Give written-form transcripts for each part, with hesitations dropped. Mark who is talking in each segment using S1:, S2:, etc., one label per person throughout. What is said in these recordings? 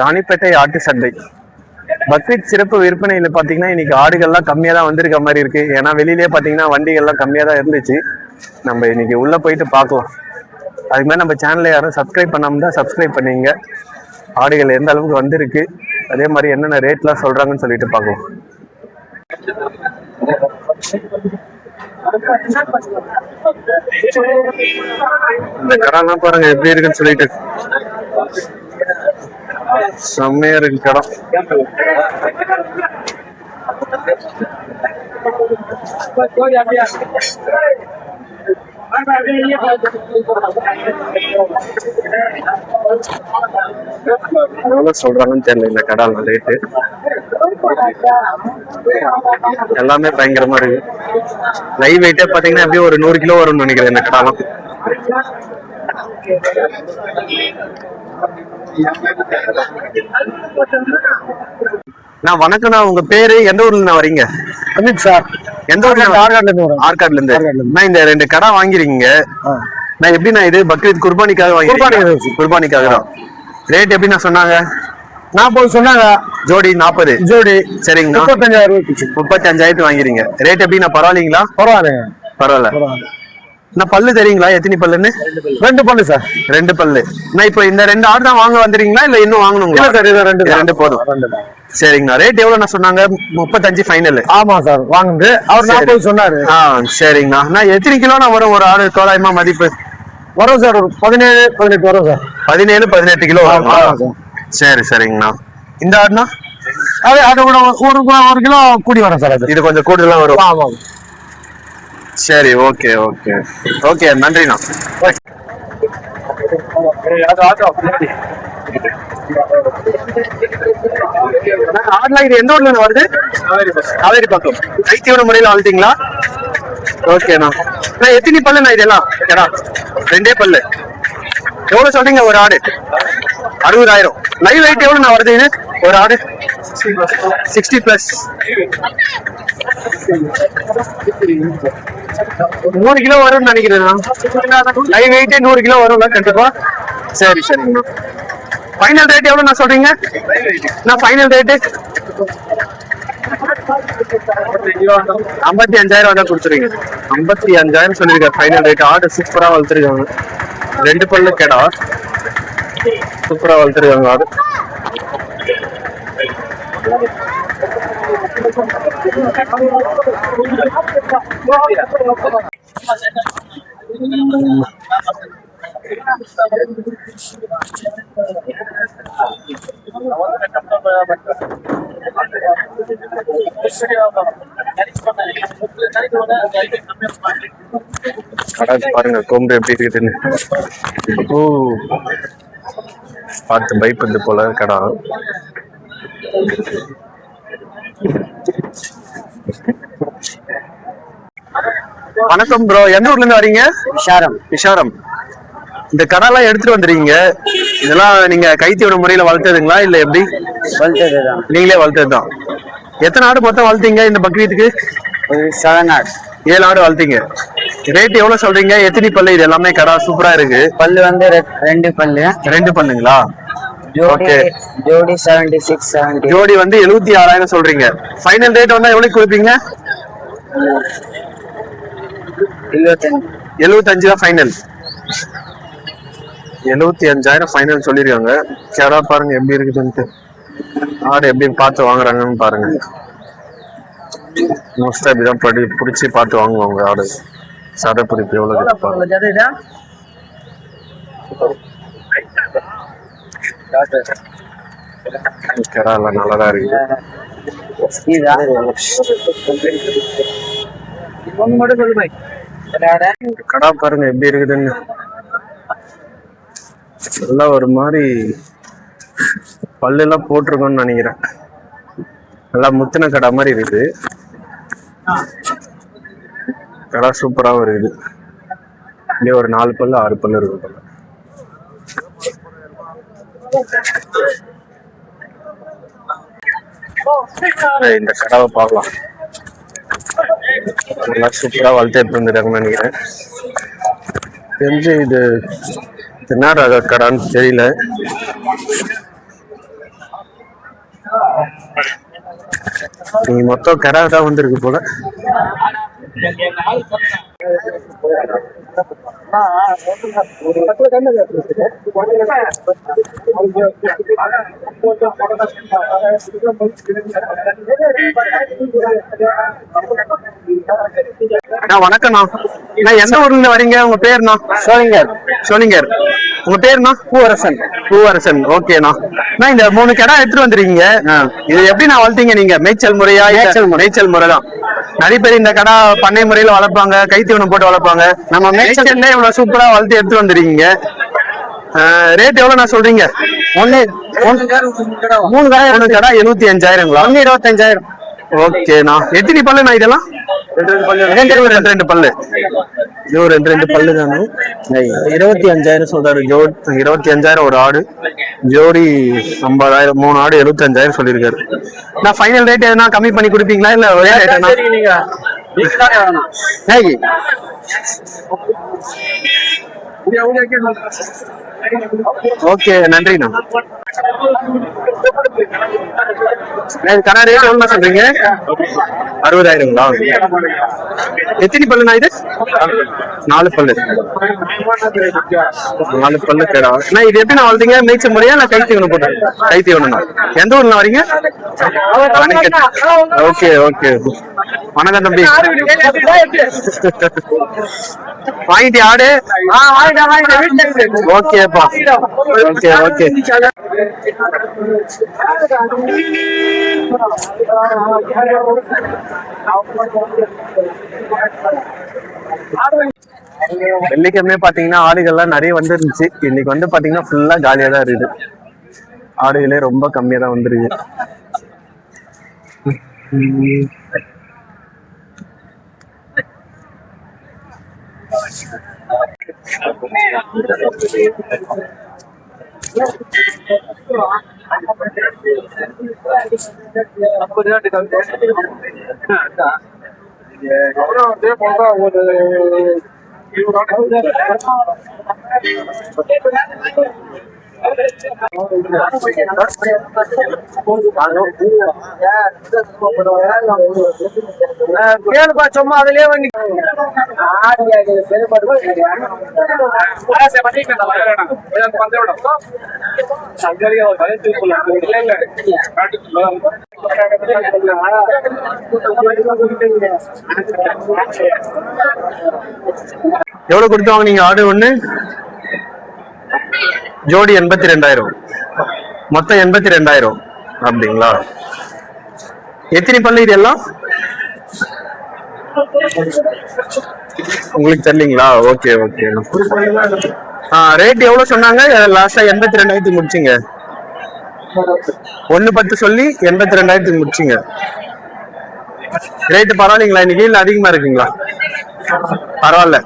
S1: ராணிப்பேட்டை ஆட்டு சந்தை பக்ரீத் சிறப்பு விற்பனையில பாத்தீங்கன்னா இன்னைக்கு ஆடுகள்லாம் கம்மியா தான் வந்திருக்க மாதிரி இருக்கு. ஏன்னா வெளியிலேயே பாத்தீங்கன்னா வண்டிகள்லாம் கம்மியா தான் இருந்துச்சு. நம்ம இன்னைக்கு உள்ள போயிட்டு பார்க்கலாம். அதுக்கு மேலே நம்ம சேனலை யாரும் சப்ஸ்கிரைப் பண்ணாம தான் சப்ஸ்கிரைப் பண்ணீங்க. ஆடுகள் எந்த அளவுக்கு வந்திருக்கு, அதே மாதிரி என்னென்ன ரேட்லாம் சொல்றாங்கன்னு சொல்லிட்டு பார்க்கலாம். இந்த கடைலாம் பாருங்க எப்படி இருக்குன்னு சொல்லிட்டு செம்மையா இருக்கு கடை. எவ்வளவு சொல்றாங்கன்னு தெரியல இந்த கடால ரேட்டு. எல்லாமே பயங்கரமா இருக்கு. லைவ் வெயிட்டே பாத்தீங்கன்னா எப்படியும் ஒரு 100 கிலோ வரும்னு நினைக்கிறேன் இந்த கடாலாம். வணக்கம்ண்ணா, உங்க பேரு எந்த ஊர்ல வரீங்க?
S2: அமித் சார்.
S1: எந்த ஊர்ல? ஆற்காடுல இருந்து. நான் இந்த 2 கடை வாங்கிருக்கீங்க. நான் எப்படின்னா இது பக்ரீத் குர்பானிக்காக வாங்கி குர்பானிக்காக தான். ரேட் எப்படி நான் சொன்னாங்க?
S2: 40 சொன்னாங்க.
S1: ஜோடி 40
S2: ஜோடி.
S1: சரிங்கண்ணா. 35,000 வாங்கிறீங்க. ரேட் எப்படி நான் பரவாயில்லைங்களா? பரவாயில்ல. நான் பல்லு தெரியுங்களா எத்தனை பல்லுன்னு?
S2: 2 பல்லு சார்.
S1: 2 பல்லு. நான் இப்போ இந்த 2 ஆடு தான் வாங்க வந்துறீங்களா இல்ல இன்னும் வாங்கணுங்களா?
S2: சார் இது 2
S1: போதும். சரிங்கண்ணா. ரேட் எவ்வளவு நான் சொன்னாங்க? 35 ஃபைனல்.
S2: ஆமா சார் வாங்குது. அவர் 40 சொன்னாரு.
S1: சரிங்கண்ணா. நான் எத்தனை கிலோனா வரும் ஒரு ஆடு தோராயமா மதிப்பு?
S2: வரும் சார் ஒரு 17-18 வரும் சார்.
S1: 17-18 கிலோ வரும். சரி சரிங்கண்ணா. இந்த ஆடுனா
S2: அது கூட 1 கிலோ கூடி வரும் சார்.
S1: இது கொஞ்சம் கூடுதலா வரும்.
S2: ஆமா.
S1: சரி ஓகே ஓகே ஓகே நன்றிண்ணா. ஆடுலாம் இது எந்த ஊர்ல வருது? காவேரி பக்கம். கைத்தியோட முறையில வளர்த்தீங்களா? ஓகேண்ணா. நான் எத்தனை பல்லுண்ணா இதெல்லாம்? 2 பல்லு. எவ்வளவு சொல்றீங்க ஒரு ஆடு? 60,000. லைவ் வெயிட் எவ்வளவு வருது இது ஒரு ஆடு? 60+. 100 கிலோ வரும்னு நினைக்கிறேன். லைவ் வெயிட்டே 100 கிலோ வரும்ல கண்டிப்பா. சரி சரிங்கண்ணா. ஃபைனல் ரேட் எவ்வளவு நான் சொல்றீங்க? நான் ஃபைனல் ரேட்டு 55,000 தான் கொடுத்துருங்க. 55,000 சொல்லிருக்கேன் ஃபைனல் ரேட். ஆடு சூப்பரா வளர்த்துருக்காங்க. 2 பல்லு கேடா சூப்பரா வளர்த்துருக்காங்க ஆடு. பாருங்க கொம்பு எப்படி இருக்குதுன்னு. பார்த்து பயப்பது போல கடா. வணக்கம் ப்ரோ, எந்த ஊர்ல இருந்து வரீங்க? விஷாரம். இந்த கடாலாம் எடுத்துட்டு வந்துருக்கீங்க. இதெல்லாம் நீங்க கைத்தியோட முறையில வளர்த்ததுங்களா இல்ல எப்படி?
S2: வளர்த்ததுதான்.
S1: நீங்களே வளர்த்ததுதான். எத்தனை ஆடு மொத்தம் வளர்த்தீங்க இந்த பக்ரீத்துக்கு?
S2: 7 ஆடு.
S1: 7 ஆடு வளர்த்தீங்க. ரேட் எவ்வளவு சொல்றீங்க? எத்தனை பல்லு? இது எல்லாமே கடா சூப்பரா இருக்கு.
S2: பல்லு வந்து 2 பல்லு.
S1: 2 பல்லுங்களா?
S2: ஜோடி 76-70.
S1: ஜோடி வந்து 76,000 சொல்றீங்க. ஃபைனல் ரேட் வந்தா எவ்வளவு கொடுப்பீங்க? 75 தான் ஃபைனல். 75,000 ஃபைனல் சொல்லிருக்காங்க. கேடா பாருங்க எப்படி இருக்குதுன்ட்டு. ஆடு எப்படி பார்த்து வாங்குறாங்கன்னு பாருங்க. மோஸ்டா இப்படிதான் பிடிச்சி பார்த்து வாங்குவாங்க ஆடு. சதை பிடிப்பு எவ்வளவு கேடால நல்லாதான் இருக்கு. கடா பாருங்க எப்படி இருக்குதுன்னு. எல்லாம் ஒரு மாதிரி பல்லெல்லாம் போட்டிருக்கோன்னு நினைக்கிறேன். நல்லா முத்தின கடை மாதிரி இருக்குது. கடை சூப்பராகவும் இருக்குது. இங்கே ஒரு 4 பல்லு 6 பல்லு இருக்கு. இந்த கடாவை பார்க்கலாம். நல்லா சூப்பரா வளர்த்து எடுத்து வந்துட்டாங்கன்னு நினைக்கிறேன். தெரிஞ்சு இது என்ன ரக கடான்னு தெரியல. நீ மொத்தம் கடை தான் வந்திருக்கு போல. வணக்கம்ண்ணா. எந்த ஊர்ல இருந்து வரீங்க? உங்க பேருண்ணா?
S2: சோழிங்கர்.
S1: சோழிங்கர். உங்க பேருண்ணா?
S2: பூவரசன்.
S1: பூவரசன். ஓகேண்ணா. இந்த 3 கடை எடுத்துட்டு வந்துருக்கீங்க. இது எப்படி நான் வளர்த்தீங்க நீங்க? மேய்ச்சல் முறையா? மேய்ச்சல் முறை தான். நிறைய பேர் இந்த கடை பண்ணை முறையில வளர்ப்பாங்க, கைத்தீவனம் போட்டு வளர்ப்பாங்க. நம்ம மேய்ச்சல்ல இவ்வளவு சூப்பரா வளர்த்து எடுத்து வந்துருக்கீங்க. ரேட் எவ்வளவு நான் சொல்றீங்க?
S2: 3 கடை
S1: 75,000ங்களா?
S2: 25,000.
S1: ஓகேண்ணா. எத்தனை பல்லுண்ணா இதெல்லாம்? 2 பல்லு. இது 2 பல்லு தானே. 25,000 சொல்றாரு. 25,000 ஒரு ஆடு. ஜோடி 50,000. 3 ஆடு 75,000 சொல்லியிருக்காரு. நான் ஃபைனல் ரேட் எதுனா கம்மி பண்ணி கொடுப்பீங்களா இல்ல ஒரே ரேட்டா? ஓகே, நன்றிண்ணா. கடை ரேட் எவ்வளவு சொல்றீங்க? 60,000ங்களா? எத்தனை பல்லுண்ணா இது? 4 பல்லு. 4 பல்லு கடா. இது எப்படி நான் வளர்த்தீங்க? மேய்ச்சல் முறையா இல்ல கைத்தீவனம் போட்டு? கைத்தீவனம். எந்த ஊர்ல வரீங்க? Okay okay. வணக்கம் தம்பி. வாங்கிட்டு ஆடு? ஓகேப்பா. Okay okay. வெள்ளிக்கிழமை பாத்தீங்கன்னா ஆடுகள்லாம் நிறைய வந்துருந்துச்சு. இன்னைக்கு வந்து பாத்தீங்கன்னா ஃபுல்லா காலியா தான் இருக்குது. ஆடுகளே ரொம்ப கம்மியா தான் வந்துருக்கு.
S2: சும்மா அதுலயே
S1: எவ்வளவு கொடுத்தாங்க நீங்க ஆடு ஒண்ணு? ஜோடி 82,000. மொத்தம் 82,000 அப்படிங்களா? எத்தனை பல்லு இது எல்லாம் உங்களுக்கு தெரியலீங்களா? Okay okay. ரேட் எவ்வளவு சொன்னாங்க? லாஸ்டா 82,000 முடிச்சிங்க. 1.10 சொல்லி 82,000 முடிச்சிங்க. ரேட்டு பரவாயில்லைங்களா இன்னைக்கு? இல்ல அதிகமா இருக்குங்களா? பரவாயில்ல.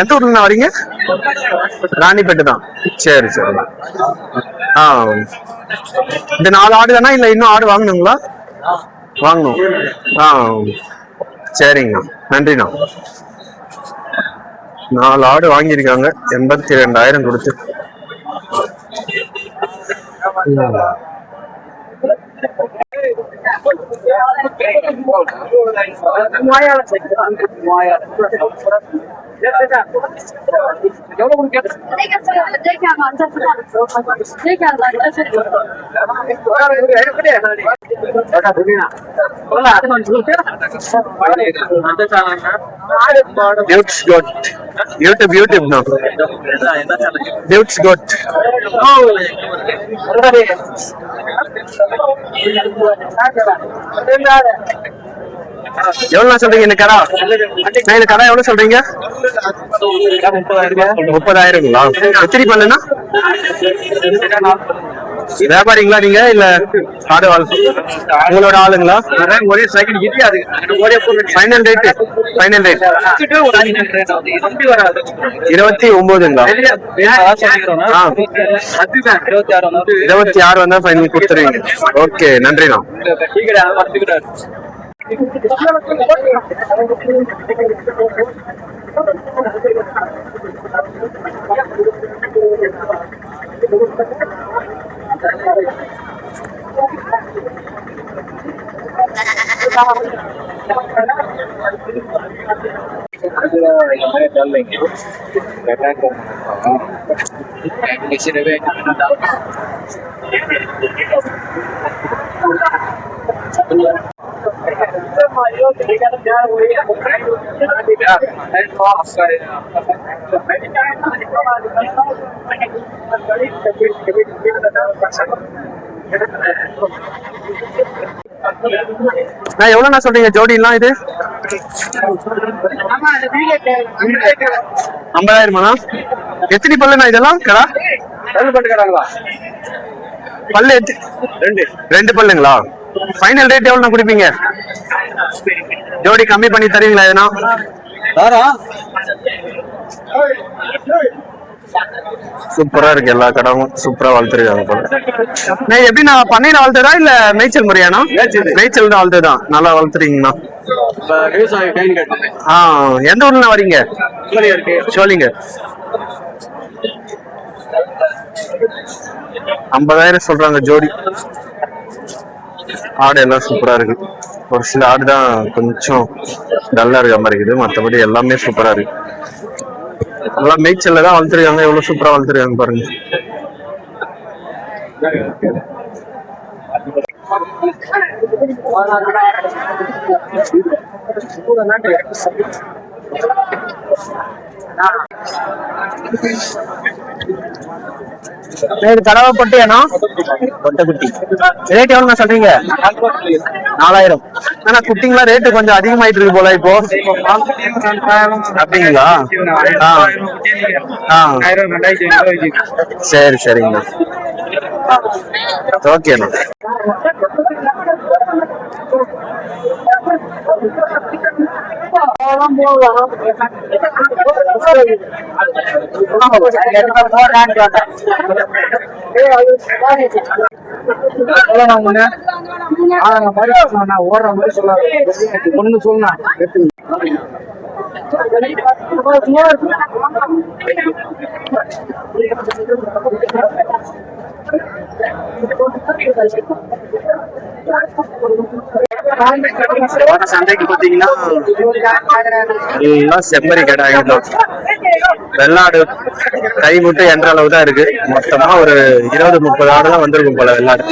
S1: எந்த ஊர்ல வரீங்க? ராணிப்பேட்டை தான். சரி சரி. இந்த 4 ஆடு தானா இல்ல இன்னும் ஆடு வாங்கணுங்களா? வாங்கணும். சரிங்க, நன்றிண்ணா. 4 ஆடு வாங்கியிருக்காங்க 82,000 கொடுத்து. YouTube now. Dude's got. எவ்வளவு சொல்றீங்க இந்த கடை? இந்த கடை எவ்வளவு சொல்றீங்க? 30,000ங்களா? எத்தனை பல்லுனா? வியாபாரிங்களா நீங்க இல்ல ஆடு உங்களோட ஆளுங்களா? ஒரே செகண்ட் கிடையாது. Final rate 29ங்களா? 26 வந்தா ஃபைனல் கொடுத்துருவீங்க. ஓகே, நன்றிண்ணா. நான் எவ்வளோண்ணா சொல்றீங்க ஜோடிலாம் இது? 50,000 எத்தனை பல்லுண்ணா இதெல்லாம் கடா? பல்லு ரெண்டு பல்லுங்களா? ஃபைனல் ரேட் எவ்வளோ குடிப்பீங்க? ஜோடி கம்மி பண்ணி தருவீங்களா எதுனா? சூப்பரா இருக்கு, எல்லா கடமும் சூப்பரா வளர்த்துருக்காங்க போல. நான் எப்படி நான் பண்ணையில வளர்த்ததா இல்ல மேய்ச்சல் முறையானா? மேய்ச்சல் தான் வளர்த்துதான். நல்லா வளர்த்துறீங்கண்ணா. எந்த ஊர்ல வரீங்க? சோழிங்க. 50,000 சொல்றாங்க ஜோடி. ஆடு எல்லாம் சூப்பரா இருக்கு. ஒரு சில ஆடு தான் கொஞ்சம் டல்லா இருக்க மாதிரி இருக்குது, மற்றபடி எல்லாமே சூப்பரா இருக்கு. நல்லா மேய்ச்சல்ல தான் வளர்த்துருக்காங்க. எவ்வளவு சூப்பரா வளர்த்துருக்காங்க பாருங்க. கடவை பொட்டியானா? பொட்டை குட்டி ரேட் எவ்வளவு சொல்றீங்க? 4,000. ஆனா குட்டிங்களா ரேட்டு கொஞ்சம் அதிகமாயிட்டு இருக்கு போல இப்போ. அப்படிங்களா? சரி சரிங்கண்ணா. ஓகேண்ணா.
S2: ஓடுற மாதிரி சொல்லாது ஒண்ணு சொன்னா
S1: சந்தைக்கு பாத்தீங்கன்னா எல்லாம் செம்மறி கடை. வெள்ளாடு கை விட்டு என்ற அளவு தான் இருக்கு. மொத்தமா ஒரு 20-30 ஆடு தான் வந்திருக்கும் போல. வெள்ளாடு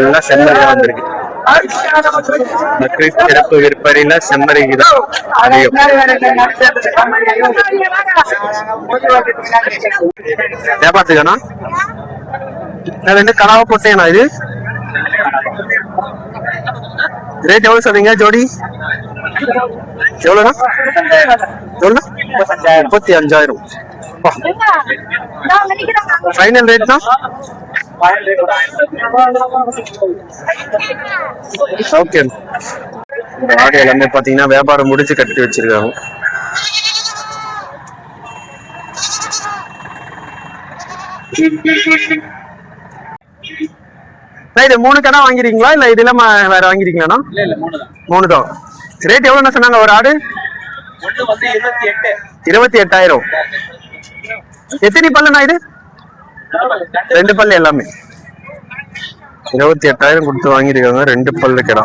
S1: எல்லாம் செம்மறி தான் வந்திருக்கு. பக்ரீத் சிறப்பு விற்பனையில செம்மறிக்கு தான் அதிகம். வியாபாரத்துக்கானா? ரெண்டு கலாவை போட்டேனா? இது ரேட் எவ்வளவு சொல்றீங்க ஜோடி? எவ்வளவுனா? எவ்வளவு? 35,000. ஃபைனல் ரேட்னா? ஓகே. ஆடு எல்லாமே பாத்தீங்கன்னா வியாபாரம் முடிச்சு கட்டி வச்சிருக்காங்க. இது 3 கடை வாங்கிருக்கீங்களா இல்ல இது இல்லாம வேற வாங்கிருக்கீங்களா? 3 தான். ரேட் எவ்வளவு சொன்னாங்க ஒரு ஆடு? 28,000. எத்தனை பல்லுண்ணா இது? 2 பல்லு எல்லாமே. 28,000 கொடுத்து வாங்கிருக்காங்க. 2 பல்லு கடை.